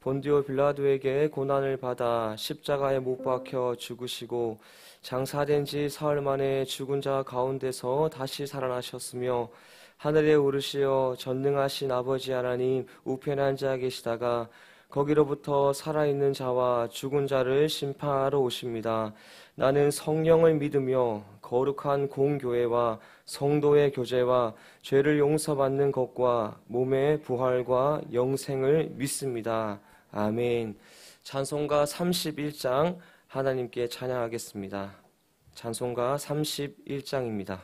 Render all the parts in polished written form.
본디오 빌라도에게 고난을 받아 십자가에 못 박혀 죽으시고 장사된 지 사흘 만에 죽은 자 가운데서 다시 살아나셨으며 하늘에 오르시어 전능하신 아버지 하나님 우편에 앉아 계시다가 거기로부터 살아있는 자와 죽은 자를 심판하러 오십니다. 나는 성령을 믿으며 거룩한 공교회와 성도의 교제와 죄를 용서받는 것과 몸의 부활과 영생을 믿습니다. 아멘. 찬송가 31장 하나님께 찬양하겠습니다. 찬송가 31장입니다.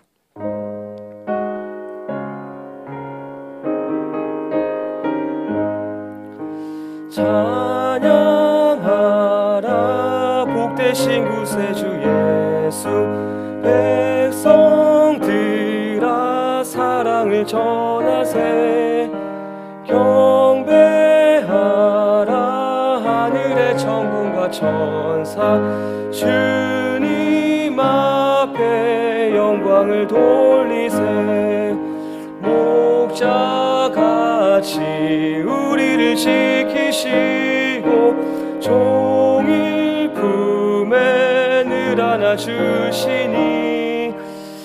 찬양하라 복되신 구세주 예수 백성들아 사랑을 전하세 경배하라 하늘의 천군과 천사 주님 앞에 영광을 돌리세 목자같이 우리를 지키시고 종일 품에 늘 안아주시니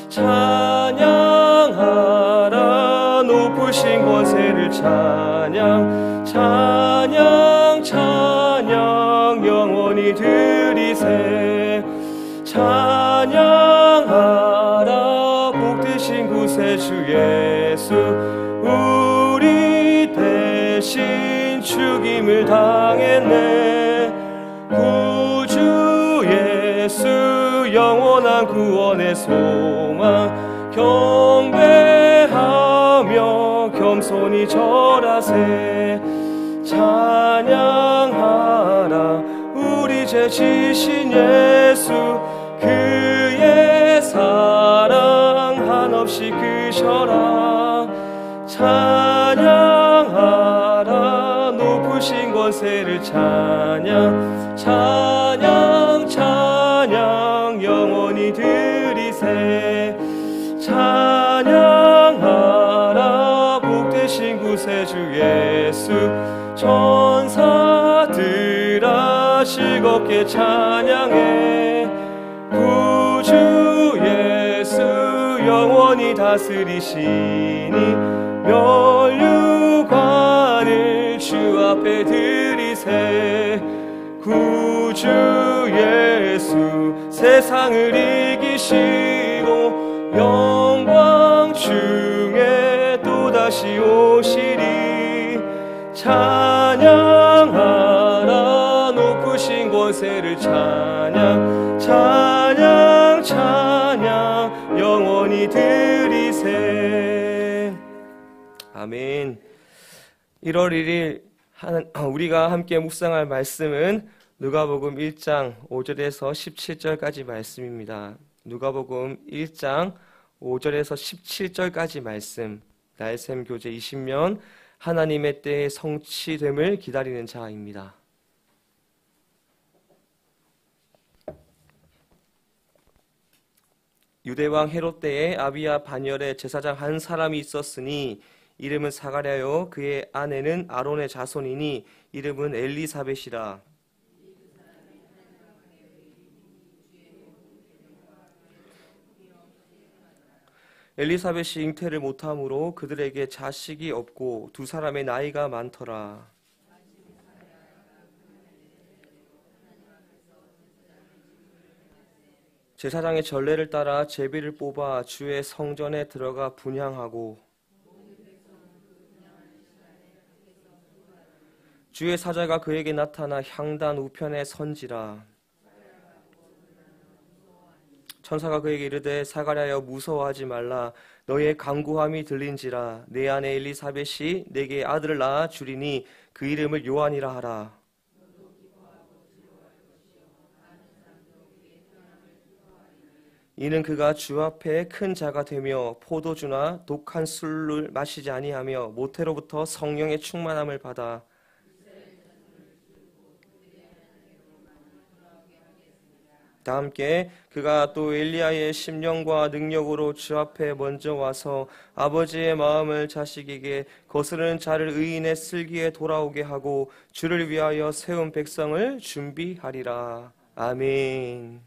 찬양하라 높으신 권세를 찬양 찬양 찬양 영원히 드리세 찬양하라 복되신 구세주 예수 우리 대신 죽임을 당했네 구주 예수 영원한 구원의 소망 경배하며 겸손히 절하세 찬양하라 우리 죄 지신 예수 그의 사랑 한없이 크셔라 찬양하라 높으신 권세를 찬양 찬양 찬양 영원히 드리세 찬양하라 복되신 구세주 예수 천사들아 즐겁게 찬양해 구주 예수 영원히 다스리시니 면류관을 주 앞에 드리세 구주 예수 세상을 이기시고 영광 중에 또다시 오시리 찬양하라 높으신 권세를 찬양 찬양 찬양 영원히 드리세 아멘. 1월 1일 우리가 함께 묵상할 말씀은 누가복음 1장 5절에서 17절까지 말씀입니다. 누가복음 1장 5절에서 17절까지 말씀 날샘 교재 20면 하나님의 때에 성취됨을 기다리는 자입니다. 유대왕 헤롯 때에 아비야 반열에 제사장 한 사람이 있었으니 이름은 사가랴요 그의 아내는 아론의 자손이니 이름은 엘리사벳이라. 엘리사벳이 잉태를 못함으로 그들에게 자식이 없고 두 사람의 나이가 많더라. 제사장의 전례를 따라 제비를 뽑아 주의 성전에 들어가 분향하고 주의 사자가 그에게 나타나 향단 우편에 선지라. 천사가 그에게 이르되 사가랴여 무서워하지 말라 너의 간구함이 들린지라 내 아내 엘리사벳이 내게 아들을 낳아 주리니 그 이름을 요한이라 하라. 이는 그가 주 앞에 큰 자가 되며 포도주나 독한 술을 마시지 아니하며 모태로부터 성령의 충만함을 받아 다 함께 그가 또 엘리야의 심령과 능력으로 주 앞에 먼저 와서 아버지의 마음을 자식에게 거스르는 자를 의인의 슬기에 돌아오게 하고 주를 위하여 세운 백성을 준비하리라. 아멘.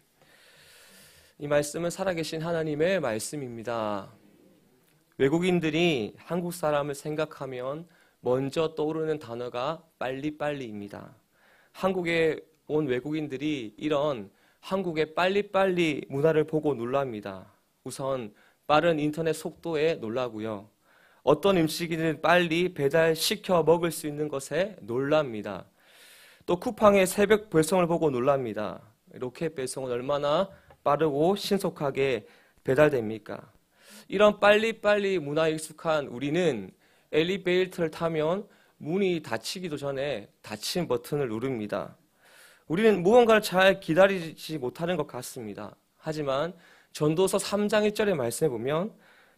이 말씀은 살아계신 하나님의 말씀입니다. 외국인들이 한국 사람을 생각하면 먼저 떠오르는 단어가 빨리빨리입니다. 한국에 온 외국인들이 이런 한국의 빨리빨리 문화를 보고 놀랍니다. 우선 빠른 인터넷 속도에 놀라고요. 어떤 음식이든 빨리 배달시켜 먹을 수 있는 것에 놀랍니다. 또 쿠팡의 새벽 배송을 보고 놀랍니다. 로켓 배송은 얼마나 빠르고 신속하게 배달됩니까? 이런 빨리빨리 문화에 익숙한 우리는 엘리베이터를 타면 문이 닫히기도 전에 닫힌 버튼을 누릅니다. 우리는 무언가를 잘 기다리지 못하는 것 같습니다. 하지만 전도서 3장 1절의 말씀에 보면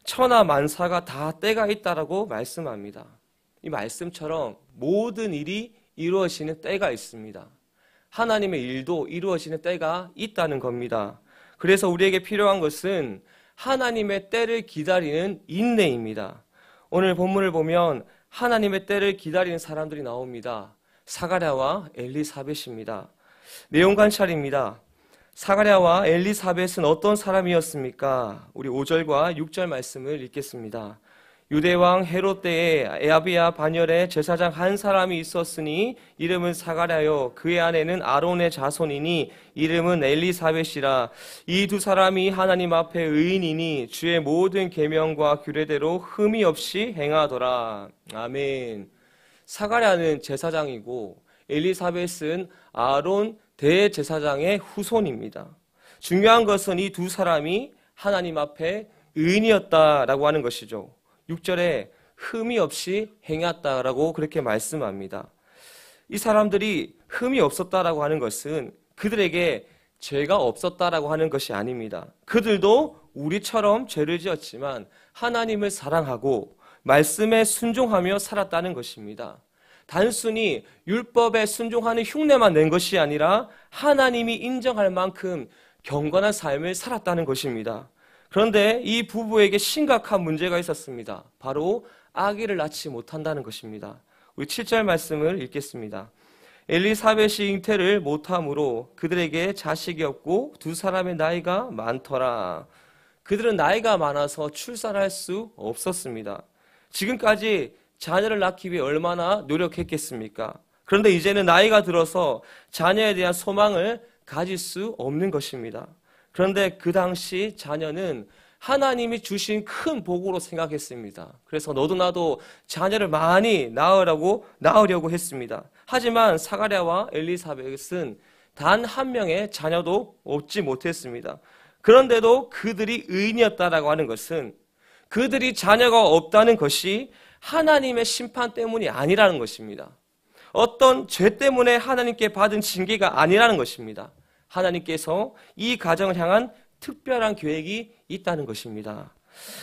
천하 만사가 다 때가 있다라고 말씀합니다. 이 말씀처럼 모든 일이 이루어지는 때가 있습니다. 하나님의 일도 이루어지는 때가 있다는 겁니다. 그래서 우리에게 필요한 것은 하나님의 때를 기다리는 인내입니다. 오늘 본문을 보면 하나님의 때를 기다리는 사람들이 나옵니다. 사가랴와 엘리사벳입니다. 내용 관찰입니다. 사가랴와 엘리사벳은 어떤 사람이었습니까? 우리 5절과 6절 말씀을 읽겠습니다. 유대왕 헤롯 때에 아비야 반열에 제사장 한 사람이 있었으니 이름은 사가랴요 그의 아내는 아론의 자손이니 이름은 엘리사벳이라. 이 두 사람이 하나님 앞에 의인이니 주의 모든 계명과 규례대로 흠이 없이 행하더라. 아멘. 사가랴는 제사장이고 엘리사벳은 아론 대제사장의 후손입니다. 중요한 것은 이 두 사람이 하나님 앞에 의인이었다라고 하는 것이죠. 6절에 흠이 없이 행했다라고 그렇게 말씀합니다. 이 사람들이 흠이 없었다라고 하는 것은 그들에게 죄가 없었다라고 하는 것이 아닙니다. 그들도 우리처럼 죄를 지었지만 하나님을 사랑하고 말씀에 순종하며 살았다는 것입니다. 단순히 율법에 순종하는 흉내만 낸 것이 아니라 하나님이 인정할 만큼 경건한 삶을 살았다는 것입니다. 그런데 이 부부에게 심각한 문제가 있었습니다. 바로 아기를 낳지 못한다는 것입니다. 우리 7절 말씀을 읽겠습니다. 엘리사벳이 잉태를 못함으로 그들에게 자식이 없고 두 사람의 나이가 많더라. 그들은 나이가 많아서 출산할 수 없었습니다. 지금까지 자녀를 낳기 위해 얼마나 노력했겠습니까? 그런데 이제는 나이가 들어서 자녀에 대한 소망을 가질 수 없는 것입니다. 그런데 그 당시 자녀는 하나님이 주신 큰 복으로 생각했습니다. 그래서 너도 나도 자녀를 많이 낳으려고 했습니다. 하지만 사가랴와 엘리사벳은 단 한 명의 자녀도 얻지 못했습니다. 그런데도 그들이 의인이었다라고 하는 것은 그들이 자녀가 없다는 것이 하나님의 심판 때문이 아니라는 것입니다. 어떤 죄 때문에 하나님께 받은 징계가 아니라는 것입니다. 하나님께서 이 가정을 향한 특별한 계획이 있다는 것입니다.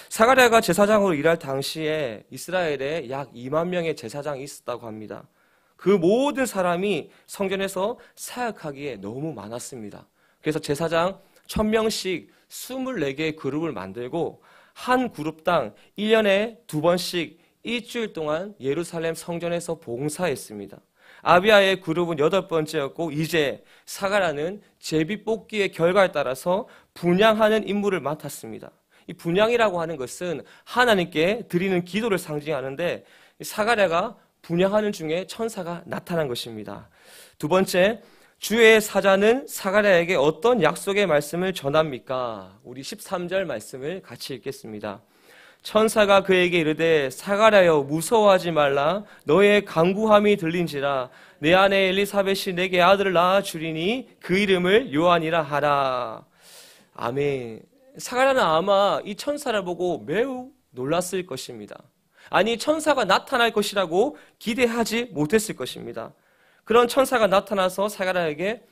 사가랴가 제사장으로 일할 당시에 이스라엘에 약 2만 명의 제사장이 있었다고 합니다. 그 모든 사람이 성전에서 사역하기에 너무 많았습니다. 그래서 제사장 1000명씩 24개의 그룹을 만들고 한 그룹당 1년에 2번씩 일주일 동안 예루살렘 성전에서 봉사했습니다. 아비야의 그룹은 8번째였고 이제 사가랴는 제비뽑기의 결과에 따라서 분향하는 임무를 맡았습니다. 이 분향이라고 하는 것은 하나님께 드리는 기도를 상징하는데 사가랴가 분향하는 중에 천사가 나타난 것입니다. 두 번째, 주의 사자는 사가랴에게 어떤 약속의 말씀을 전합니까? 우리 13절 말씀을 같이 읽겠습니다. 천사가 그에게 이르되 사가랴여 무서워하지 말라. 너의 간구함이 들린지라. 내 아내 엘리사벳이 내게 아들을 낳아 주리니 그 이름을 요한이라 하라. 아멘. 사가랴는 아마 이 천사를 보고 매우 놀랐을 것입니다. 아니, 천사가 나타날 것이라고 기대하지 못했을 것입니다. 그런 천사가 나타나서 사가랴에게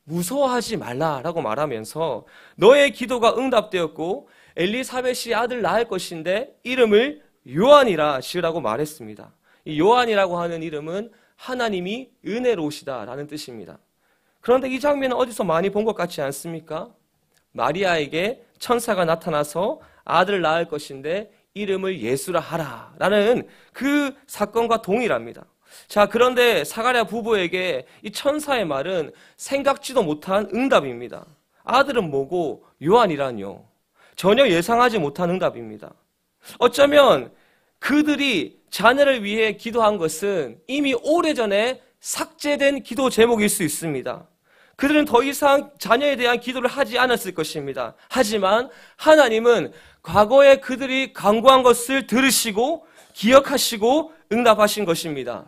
무서워하지 말라라고 말하면서 너의 기도가 응답되었고 엘리사벳이 아들 낳을 것인데 이름을 요한이라 지으라고 말했습니다. 이 요한이라고 하는 이름은 하나님이 은혜로우시다라는 뜻입니다. 그런데 이 장면은 어디서 많이 본 것 같지 않습니까? 마리아에게 천사가 나타나서 아들을 낳을 것인데 이름을 예수라 하라 라는 그 사건과 동일합니다. 자, 그런데 사가랴 부부에게 이 천사의 말은 생각지도 못한 응답입니다. 아들은 뭐고 요한이라뇨. 전혀 예상하지 못한 응답입니다. 어쩌면 그들이 자녀를 위해 기도한 것은 이미 오래전에 삭제된 기도 제목일 수 있습니다. 그들은 더 이상 자녀에 대한 기도를 하지 않았을 것입니다. 하지만 하나님은 과거에 그들이 간구한 것을 들으시고 기억하시고 응답하신 것입니다.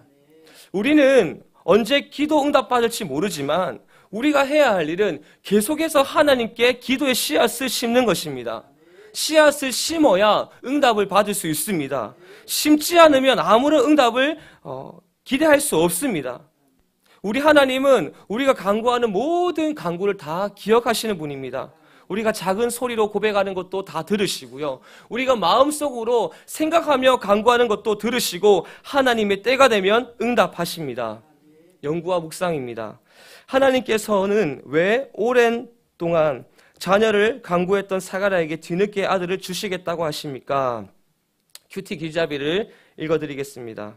우리는 언제 기도 응답받을지 모르지만 우리가 해야 할 일은 계속해서 하나님께 기도의 씨앗을 심는 것입니다. 씨앗을 심어야 응답을 받을 수 있습니다. 심지 않으면 아무런 응답을 기대할 수 없습니다. 우리 하나님은 우리가 간구하는 모든 간구를 다 기억하시는 분입니다. 우리가 작은 소리로 고백하는 것도 다 들으시고요. 우리가 마음속으로 생각하며 간구하는 것도 들으시고 하나님의 때가 되면 응답하십니다. 연구와 묵상입니다. 하나님께서는 왜 오랜 동안 자녀를 간구했던 사가랴에게 뒤늦게 아들을 주시겠다고 하십니까? 큐티 기자비를 읽어드리겠습니다.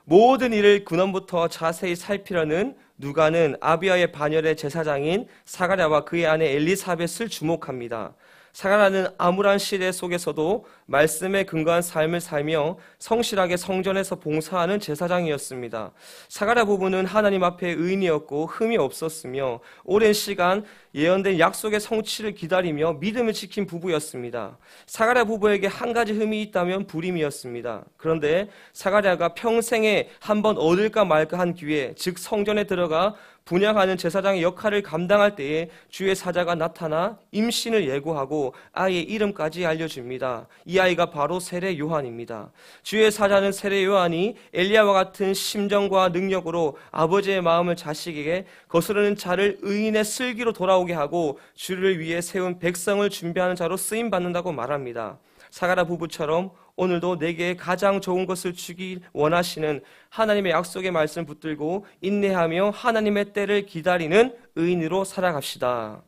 모든 일을 근원부터 자세히 살피려는 누가는 아비야의 반열의 제사장인 사가랴와 그의 아내 엘리사벳을 주목합니다. 사가랴는 암울한 시대 속에서도 말씀에 근거한 삶을 살며 성실하게 성전에서 봉사하는 제사장이었습니다. 사가랴 부부는 하나님 앞에 의인이었고 흠이 없었으며 오랜 시간 예언된 약속의 성취를 기다리며 믿음을 지킨 부부였습니다. 사가랴 부부에게 한 가지 흠이 있다면 불임이었습니다. 그런데 사가랴가 평생에 한 번 얻을까 말까 한 기회, 즉 성전에 들어가 분향하는 제사장의 역할을 감당할 때에 주의 사자가 나타나 임신을 예고하고 아이의 이름까지 알려줍니다. 이 아이가 바로 세례 요한입니다. 주의 사자는 세례 요한이 엘리야와 같은 심정과 능력으로 아버지의 마음을 자식에게 거스르는 자를 의인의 슬기로 돌아오게 하고 주를 위해 세운 백성을 준비하는 자로 쓰임받는다고 말합니다. 사가랴 부부처럼 오늘도 내게 가장 좋은 것을 주길 원하시는 하나님의 약속의 말씀 붙들고 인내하며 하나님의 때를 기다리는 의인으로 살아갑시다.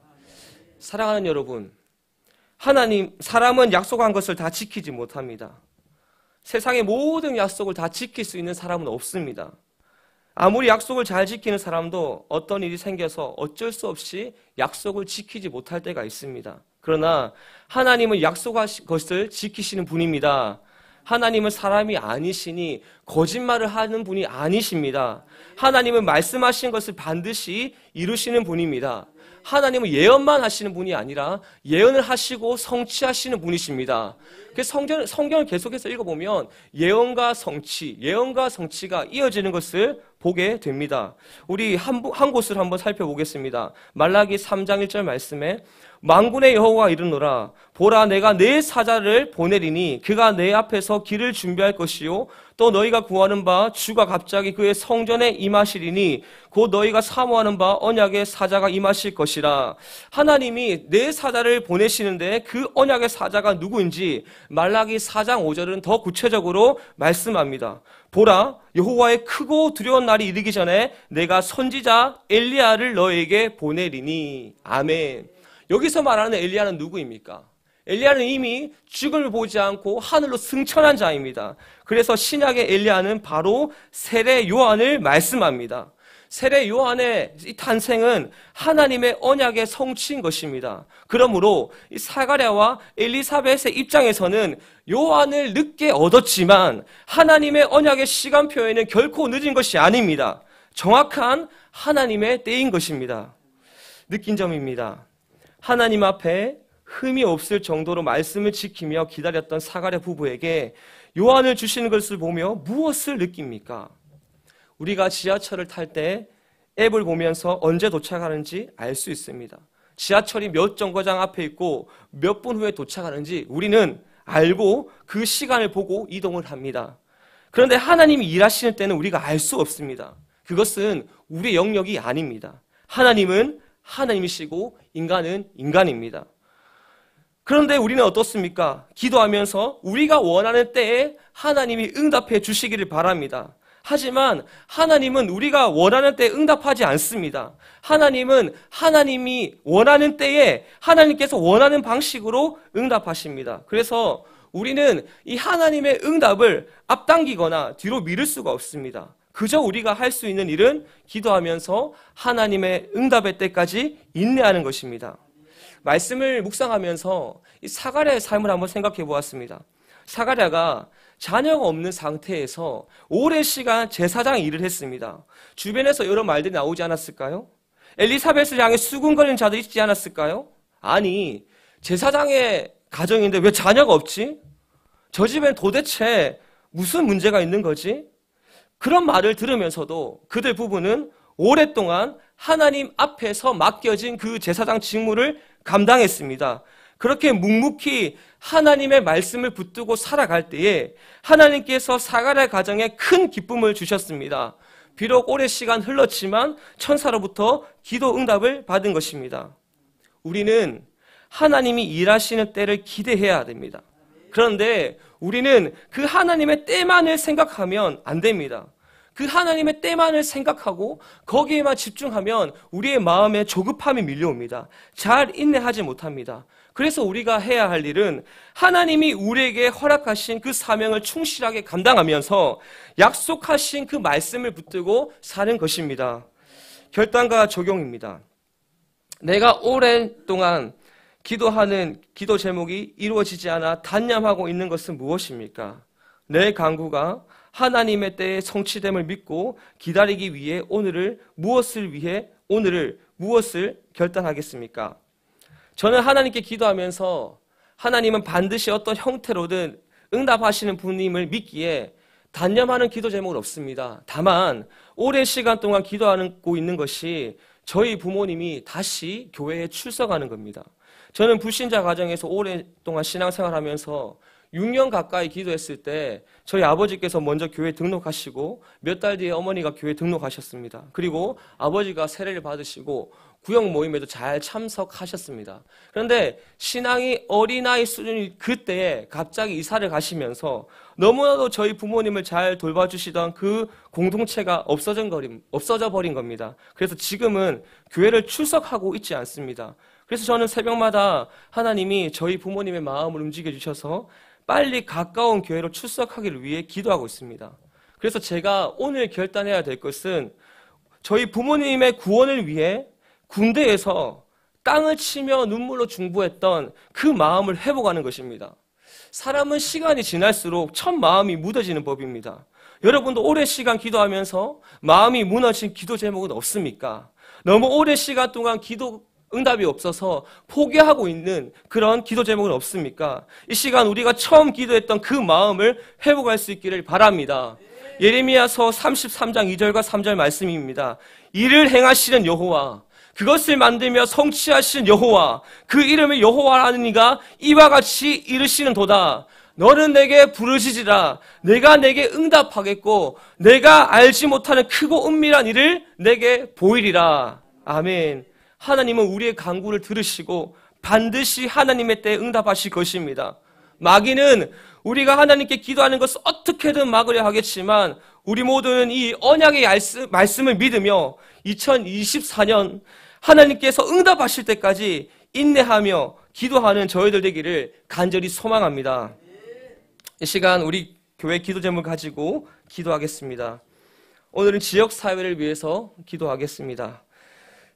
사랑하는 여러분, 사람은 약속한 것을 다 지키지 못합니다. 세상의 모든 약속을 다 지킬 수 있는 사람은 없습니다. 아무리 약속을 잘 지키는 사람도 어떤 일이 생겨서 어쩔 수 없이 약속을 지키지 못할 때가 있습니다. 그러나 하나님은 약속하신 것을 지키시는 분입니다. 하나님은 사람이 아니시니 거짓말을 하는 분이 아니십니다. 하나님은 말씀하신 것을 반드시 이루시는 분입니다. 하나님은 예언만 하시는 분이 아니라 예언을 하시고 성취하시는 분이십니다. 성경을 계속해서 읽어보면 예언과 성취가 이어지는 것을 보게 됩니다. 우리 한 곳을 한번 살펴보겠습니다. 말라기 3장 1절 말씀에 만군의 여호와가 이르노라 보라 내가 내 사자를 보내리니 그가 내 앞에서 길을 준비할 것이요 또 너희가 구하는 바 주가 갑자기 그의 성전에 임하시리니 곧 너희가 사모하는 바 언약의 사자가 임하실 것이라. 하나님이 내 사자를 보내시는데 그 언약의 사자가 누구인지 말라기 4장 5절은 더 구체적으로 말씀합니다. 보라 여호와의 크고 두려운 날이 이르기 전에 내가 선지자 엘리야를 너에게 보내리니. 아멘. 여기서 말하는 엘리야는 누구입니까? 엘리야는 이미 죽음을 보지 않고 하늘로 승천한 자입니다. 그래서 신약의 엘리야는 바로 세례 요한을 말씀합니다. 세례 요한의 이 탄생은 하나님의 언약의 성취인 것입니다. 그러므로 이 사가랴와 엘리사벳의 입장에서는 요한을 늦게 얻었지만 하나님의 언약의 시간표에는 결코 늦은 것이 아닙니다. 정확한 하나님의 때인 것입니다. 느낀 점입니다. 하나님 앞에 흠이 없을 정도로 말씀을 지키며 기다렸던 사가랴 부부에게 요한을 주시는 것을 보며 무엇을 느낍니까? 우리가 지하철을 탈 때 앱을 보면서 언제 도착하는지 알 수 있습니다. 지하철이 몇 정거장 앞에 있고 몇 분 후에 도착하는지 우리는 알고 그 시간을 보고 이동을 합니다. 그런데 하나님이 일하시는 때는 우리가 알 수 없습니다. 그것은 우리의 영역이 아닙니다. 하나님은 하나님이시고 인간은 인간입니다. 그런데 우리는 어떻습니까? 기도하면서 우리가 원하는 때에 하나님이 응답해 주시기를 바랍니다. 하지만 하나님은 우리가 원하는 때에 응답하지 않습니다. 하나님은 하나님이 원하는 때에 하나님께서 원하는 방식으로 응답하십니다. 그래서 우리는 이 하나님의 응답을 앞당기거나 뒤로 미룰 수가 없습니다. 그저 우리가 할 수 있는 일은 기도하면서 하나님의 응답의 때까지 인내하는 것입니다. 말씀을 묵상하면서 이 사가랴의 삶을 한번 생각해 보았습니다. 사가랴가 자녀가 없는 상태에서 오랜 시간 제사장 일을 했습니다. 주변에서 여러 말들이 나오지 않았을까요? 엘리사벳을 향해 수군거리는 자도 있지 않았을까요? 아니, 제사장의 가정인데 왜 자녀가 없지? 저 집엔 도대체 무슨 문제가 있는 거지? 그런 말을 들으면서도 그들 부부는 오랫동안 하나님 앞에서 맡겨진 그 제사장 직무를 감당했습니다. 그렇게 묵묵히 하나님의 말씀을 붙들고 살아갈 때에 하나님께서 사가랴 가정에 큰 기쁨을 주셨습니다. 비록 오랜 시간 흘렀지만 천사로부터 기도 응답을 받은 것입니다. 우리는 하나님이 일하시는 때를 기대해야 됩니다. 그런데 우리는 그 하나님의 때만을 생각하면 안 됩니다. 그 하나님의 때만을 생각하고 거기에만 집중하면 우리의 마음에 조급함이 밀려옵니다. 잘 인내하지 못합니다. 그래서 우리가 해야 할 일은 하나님이 우리에게 허락하신 그 사명을 충실하게 감당하면서 약속하신 그 말씀을 붙들고 사는 것입니다. 결단과 적용입니다. 내가 오랜 동안 기도하는 기도 제목이 이루어지지 않아 단념하고 있는 것은 무엇입니까? 내 간구가 하나님의 때에 성취됨을 믿고 기다리기 위해 오늘을 무엇을 결단하겠습니까? 저는 하나님께 기도하면서 하나님은 반드시 어떤 형태로든 응답하시는 분임을 믿기에 단념하는 기도 제목은 없습니다. 다만 오랜 시간 동안 기도하고 있는 것이 저희 부모님이 다시 교회에 출석하는 겁니다. 저는 불신자 가정에서 오랫동안 신앙생활하면서 6년 가까이 기도했을 때 저희 아버지께서 먼저 교회 등록하시고 몇 달 뒤에 어머니가 교회 등록하셨습니다. 그리고 아버지가 세례를 받으시고 구역 모임에도 잘 참석하셨습니다. 그런데 신앙이 어린아이 수준일 그때에 갑자기 이사를 가시면서 너무나도 저희 부모님을 잘 돌봐주시던 그 공동체가 없어져 버린 겁니다. 그래서 지금은 교회를 출석하고 있지 않습니다. 그래서 저는 새벽마다 하나님이 저희 부모님의 마음을 움직여 주셔서 빨리 가까운 교회로 출석하기를 위해 기도하고 있습니다. 그래서 제가 오늘 결단해야 될 것은 저희 부모님의 구원을 위해 군대에서 땅을 치며 눈물로 중보했던 그 마음을 회복하는 것입니다. 사람은 시간이 지날수록 첫 마음이 무뎌지는 법입니다. 여러분도 오랜 시간 기도하면서 마음이 무너진 기도 제목은 없습니까? 너무 오랜 시간 동안 기도 응답이 없어서 포기하고 있는 그런 기도 제목은 없습니까? 이 시간 우리가 처음 기도했던 그 마음을 회복할 수 있기를 바랍니다. 예레미야서 33장 2절과 3절 말씀입니다. 이를 행하시는 여호와, 그것을 만들며 성취하시는 여호와, 그 이름을 여호와라는 이가 이와 같이 이르시는도다. 너는 내게 부르짖으라. 내가 내게 응답하겠고 내가 알지 못하는 크고 은밀한 일을 내게 보이리라. 아멘. 하나님은 우리의 간구를 들으시고 반드시 하나님의 때에 응답하실 것입니다. 마귀는 우리가 하나님께 기도하는 것을 어떻게든 막으려 하겠지만 우리 모두는 이 언약의 말씀을 믿으며 2024년 하나님께서 응답하실 때까지 인내하며 기도하는 저희들 되기를 간절히 소망합니다. 이 시간 우리 교회 기도 제목을 가지고 기도하겠습니다. 오늘은 지역사회를 위해서 기도하겠습니다.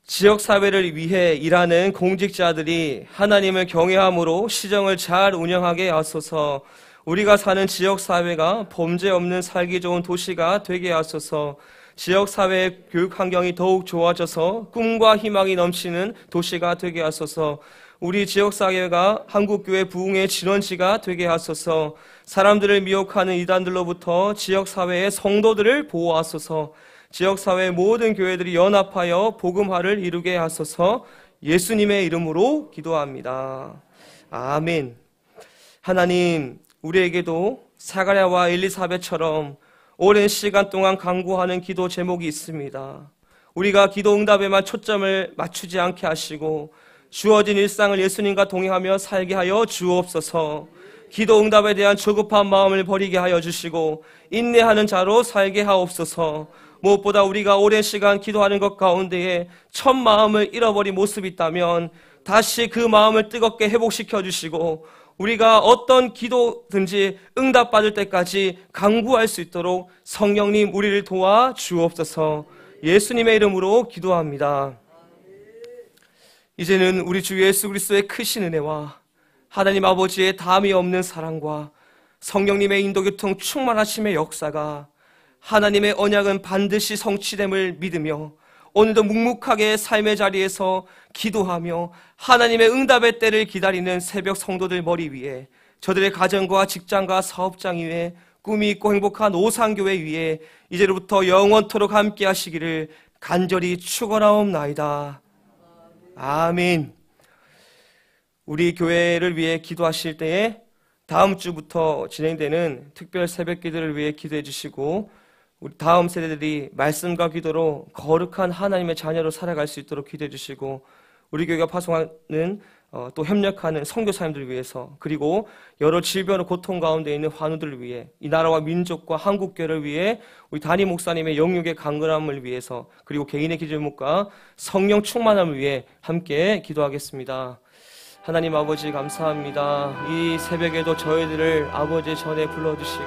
지역사회를 위해 일하는 공직자들이 하나님을 경외함으로 시정을 잘 운영하게 하소서. 우리가 사는 지역사회가 범죄 없는 살기 좋은 도시가 되게 하소서. 지역사회의 교육 환경이 더욱 좋아져서 꿈과 희망이 넘치는 도시가 되게 하소서. 우리 지역사회가 한국교회 부흥의 진원지가 되게 하소서. 사람들을 미혹하는 이단들로부터 지역사회의 성도들을 보호하소서. 지역사회의 모든 교회들이 연합하여 복음화를 이루게 하소서. 예수님의 이름으로 기도합니다. 아멘. 하나님, 우리에게도 사가랴와 엘리사벳처럼 오랜 시간 동안 간구하는 기도 제목이 있습니다. 우리가 기도 응답에만 초점을 맞추지 않게 하시고 주어진 일상을 예수님과 동행하며 살게 하여 주옵소서. 기도 응답에 대한 조급한 마음을 버리게 하여 주시고 인내하는 자로 살게 하옵소서. 무엇보다 우리가 오랜 시간 기도하는 것 가운데에 첫 마음을 잃어버린 모습이 있다면 다시 그 마음을 뜨겁게 회복시켜 주시고 우리가 어떤 기도든지 응답받을 때까지 강구할 수 있도록 성령님 우리를 도와 주옵소서. 예수님의 이름으로 기도합니다. 이제는 우리 주 예수 그리스도의 크신 은혜와 하나님 아버지의 담이 없는 사랑과 성령님의 인도교통 충만하심의 역사가 하나님의 언약은 반드시 성취됨을 믿으며 오늘도 묵묵하게 삶의 자리에서 기도하며 하나님의 응답의 때를 기다리는 새벽 성도들 머리 위에 저들의 가정과 직장과 사업장 위에 꿈이 있고 행복한 오상교회 위에 이제로부터 영원토록 함께 하시기를 간절히 축원하옵나이다. 아멘. 우리 교회를 위해 기도하실 때에 다음 주부터 진행되는 특별 새벽 기도를 위해 기도해 주시고 우리 다음 세대들이 말씀과 기도로 거룩한 하나님의 자녀로 살아갈 수 있도록 기도해 주시고 우리 교회가 파송하는 또 협력하는 선교사님들을 위해서 그리고 여러 질병과 고통 가운데 있는 환우들을 위해 이 나라와 민족과 한국교회를 위해 우리 담임 목사님의 영육의 강건함을 위해서 그리고 개인의 기도목과 성령 충만함을 위해 함께 기도하겠습니다. 하나님 아버지 감사합니다. 이 새벽에도 저희들을 아버지 전에 불러주시고